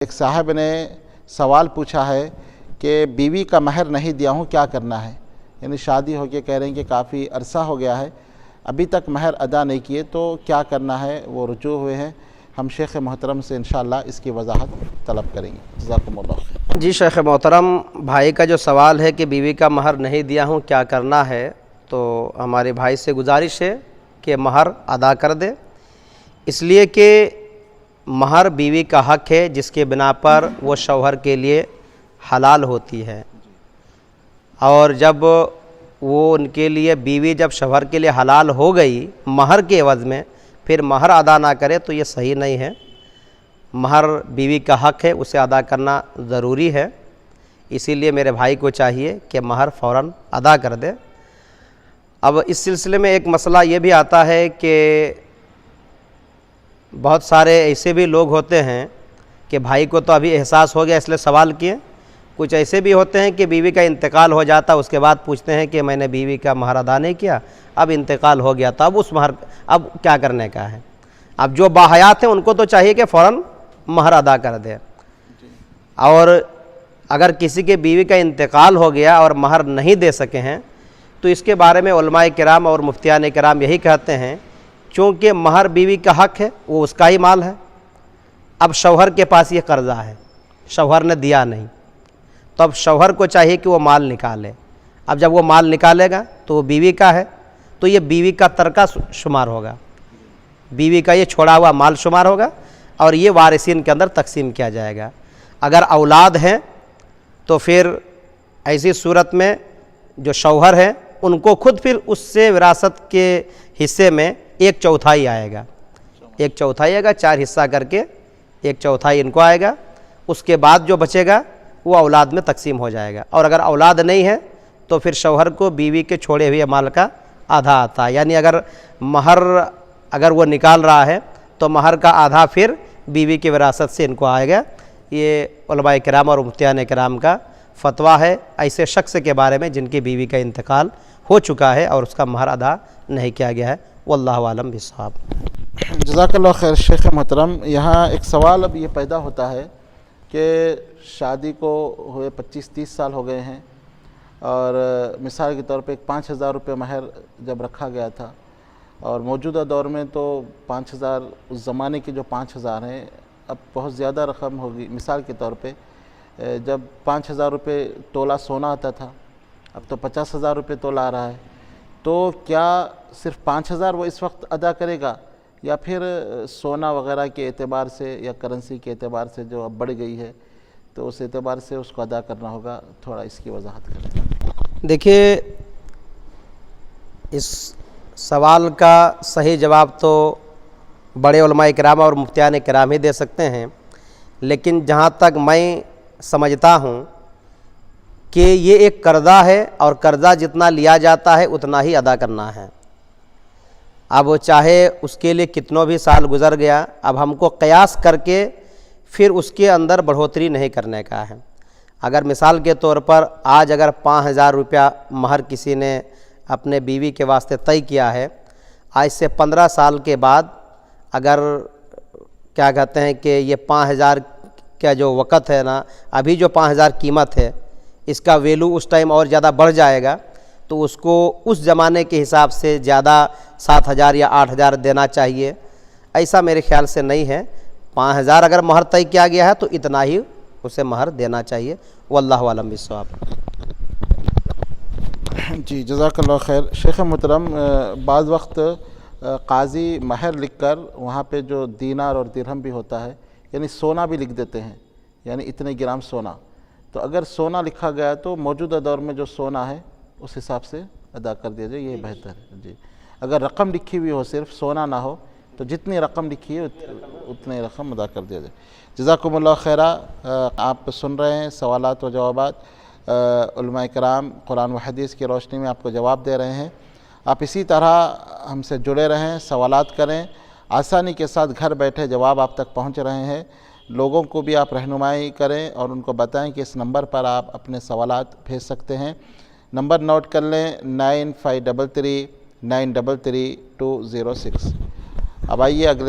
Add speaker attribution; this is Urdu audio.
Speaker 1: ایک صاحب نے سوال پوچھا ہے کہ بیوی کا مہر نہیں دیا ہوں کیا کرنا ہے، یعنی شادی ہو کے کہہ رہے ہیں کہ کافی عرصہ ہو گیا ہے ابھی تک مہر ادا نہیں کیے تو کیا کرنا ہے، وہ رجوع ہوئے ہیں۔ ہم شیخ محترم سے انشاءاللہ اس کی وضاحت طلب کریں گے۔ جزاکم اللہ خیر۔
Speaker 2: جی شیخ محترم، بھائی کا جو سوال ہے کہ بیوی کا مہر نہیں دیا ہوں کیا کرنا ہے، تو ہمارے بھائی سے گزارش ہے کہ مہر ادا کر دے، اس لیے کہ مہر بیوی کا حق ہے جس کے بنا پر وہ شوہر کے لیے حلال ہوتی ہے، اور جب وہ ان کے لیے بیوی جب شوہر کے لیے حلال ہو گئی مہر کے عوض میں پھر مہر ادا نہ کرے تو یہ صحیح نہیں ہے۔ مہر بیوی کا حق ہے، اسے ادا کرنا ضروری ہے، اسی لیے میرے بھائی کو چاہیے کہ مہر فوراً ادا کر دے۔ اب اس سلسلے میں ایک مسئلہ یہ بھی آتا ہے کہ بہت سارے ایسے بھی لوگ ہوتے ہیں کہ بھائی کو تو ابھی احساس ہو گیا اس لیے سوال کیے، کچھ ایسے بھی ہوتے ہیں کہ بیوی کا انتقال ہو جاتا اس کے بعد پوچھتے ہیں کہ میں نے بیوی کا مہر ادا نہیں کیا، اب انتقال ہو گیا تو اب اس مہر اب کیا کرنے کا ہے۔ اب جو باحیات ہیں ان کو تو چاہیے کہ فوراً مہر ادا کر دے، اور اگر کسی کے بیوی کا انتقال ہو گیا اور مہر نہیں دے سکے ہیں تو اس کے بارے میں علماء کرام اور مفتیان کرام یہی کہتے ہیں چونکہ مہر بیوی کا حق ہے، وہ اس کا ہی مال ہے، اب شوہر کے پاس یہ قرضہ ہے، شوہر نے دیا نہیں، تو اب شوہر کو چاہیے کہ وہ مال نکالے۔ اب جب وہ مال نکالے گا تو وہ بیوی کا ہے، تو یہ بیوی کا ترکہ شمار ہوگا، بیوی کا یہ چھوڑا ہوا مال شمار ہوگا اور یہ وارثین کے اندر تقسیم کیا جائے گا۔ اگر اولاد ہیں تو پھر ایسی صورت میں جو شوہر ہیں ان کو خود پھر اس سے وراثت کے حصے میں 1/4 آئے گا، 1/4 آئے گا، 4 حصہ کر کے 1/4 ان کو آئے گا، اس کے بعد جو بچے گا وہ اولاد میں تقسیم ہو جائے گا۔ اور اگر اولاد نہیں ہے تو پھر شوہر کو بیوی کے چھوڑے ہوئے مال کا آدھا آتا ہے، یعنی اگر مہر اگر وہ نکال رہا ہے تو مہر کا آدھا پھر بیوی کی وراثت سے ان کو آئے گا۔ یہ علماء کرام اور مفتیان کرام کا فتویٰ ہے ایسے شخص کے بارے میں جن کی بیوی کا انتقال ہو چکا ہے اور اس کا مہر ادا نہیں کیا گیا ہے۔ واللہ عالم بالصواب۔
Speaker 1: جزاک اللہ خیر شیخ محترم۔ یہاں ایک سوال اب یہ پیدا ہوتا ہے کہ شادی کو ہوئے 25-30 سال ہو گئے ہیں، اور مثال کے طور پہ ایک 5,000 روپے مہر جب رکھا گیا تھا، اور موجودہ دور میں تو 5,000 اس زمانے کی جو 5,000 ہیں اب بہت زیادہ رقم ہوگی۔ مثال کے طور پہ جب 5,000 روپے تولہ سونا آتا تھا اب تو 50,000 روپے تولہ آ رہا ہے، تو کیا صرف 5,000 وہ اس وقت ادا کرے گا، یا پھر سونا وغیرہ کے اعتبار سے یا کرنسی کے اعتبار سے جو اب بڑھ گئی ہے تو اس اعتبار سے اس کو ادا کرنا ہوگا؟ تھوڑا اس کی وضاحت کریں۔
Speaker 2: دیکھیے، اس سوال کا صحیح جواب تو بڑے علماء کرام اور مفتیان کرام ہی دے سکتے ہیں، لیکن جہاں تک میں سمجھتا ہوں کہ یہ ایک قرضہ ہے اور قرضہ جتنا لیا جاتا ہے اتنا ہی ادا کرنا ہے۔ اب چاہے اس کے لیے کتنوں بھی سال گزر گیا، اب ہم کو قیاس کر کے پھر اس کے اندر بڑھوتری نہیں کرنے کا ہے۔ اگر مثال کے طور پر آج اگر 5,000 روپیہ مہر کسی نے اپنے بیوی کے واسطے طے کیا ہے، آج سے 15 سال کے بعد اگر کیا کہتے ہیں کہ یہ 5,000 کا جو وقت ہے نا، ابھی جو 5,000 قیمت ہے اس کا ویلو اس ٹائم اور زیادہ بڑھ جائے گا تو اس کو اس زمانے کے حساب سے زیادہ 7,000 یا 8,000 دینا چاہیے، ایسا میرے خیال سے نہیں ہے۔ 5,000 اگر مہر طے کیا گیا ہے تو اتنا ہی اسے مہر دینا چاہیے۔ واللہ عالم بالصواب۔
Speaker 1: جی جزاک اللہ خیر شیخ محترم۔ بعض وقت قاضی مہر لکھ کر وہاں پہ جو دینار اور درہم بھی ہوتا ہے یعنی سونا بھی لکھ دیتے ہیں، یعنی اتنے گرام سونا، تو اگر سونا لکھا گیا تو موجودہ دور میں جو سونا ہے اس حساب سے ادا کر دیا جائے، یہ بہتر ہے۔ جی اگر رقم لکھی ہوئی ہو صرف سونا نہ ہو تو جتنی رقم لکھی ہے اتنی رقم ادا کر دیا جائے۔ جزاکم اللہ خیرہ۔ آپ سن رہے ہیں سوالات و جوابات، علماء کرام قرآن و حدیث کی روشنی میں آپ کو جواب دے رہے ہیں۔ آپ اسی طرح ہم سے جڑے رہیں، سوالات کریں، آسانی کے ساتھ گھر بیٹھے جواب آپ تک پہنچ رہے ہیں۔ لوگوں کو بھی آپ رہنمائی کریں اور ان کو بتائیں کہ اس نمبر پر آپ اپنے سوالات بھیج سکتے ہیں۔ نمبر نوٹ کر لیں 9533 933 206۔ اب آئیے اگلے